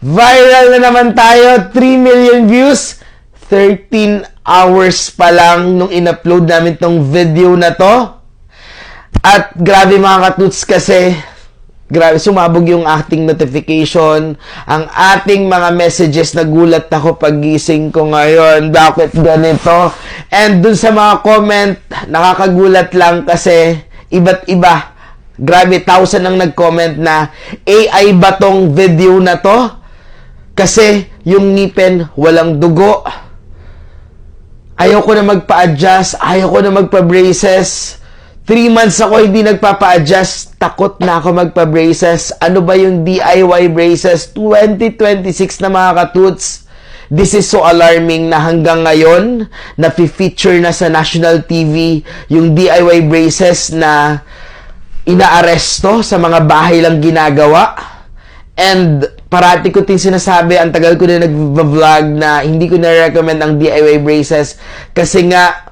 Viral na naman tayo. 3 million views. 13 hours pa lang nung in-upload namin tong video na to. At grabe mga katuts kasi, grabe, sumabog yung ating notification, ang ating mga messages, nagulat ako pagising ko ngayon, bakit ganito? And dun sa mga comment, nakakagulat lang kasi, iba't iba. Grabe, 1,000 ang nag-comment na, AI ba tong video na to? Kasi, yung ngipin, walang dugo. Ayoko na magpa-adjust, ayoko na magpa-braces. 3 months ako hindi nagpapa-adjust. Takot na ako magpa-braces. Ano ba yung DIY braces? 2026 na mga katuts. This is so alarming na hanggang ngayon, na-feature na sa national TV yung DIY braces na inaaresto sa mga bahay lang ginagawa. And parati ko din sinasabi, ang tagal ko na nag-vlog na hindi ko na-recommend ang DIY braces kasi nga,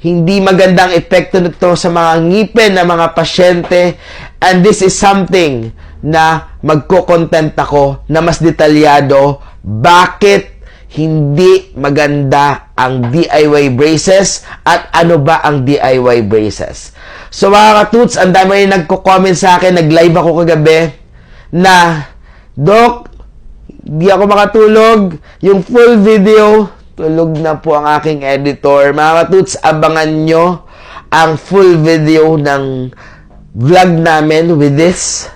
hindi magandang epekto nito sa mga ngipin ng mga pasyente. And this is something na magko-content ako na mas detalyado. Bakit hindi maganda ang DIY braces at ano ba ang DIY braces? So mga katuts, ang dami rin nagko-comment sa akin. Nag-live ako kagabi na, Dok, di ako makatulog. Yung full video, tulog na po ang aking editor. Mga katuts, abangan nyo ang full video ng vlog namin with this.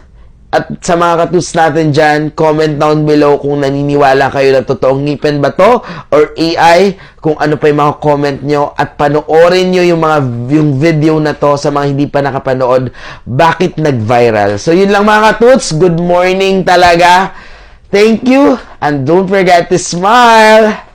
At sa mga katuts natin dyan, comment down below kung naniniwala kayo na totoong ngipin ba to or AI, kung ano pa yung mga comment nyo, at panoorin nyo yung video na to sa mga hindi pa nakapanood, bakit nag-viral. So yun lang mga katuts, good morning talaga. Thank you, and don't forget to smile.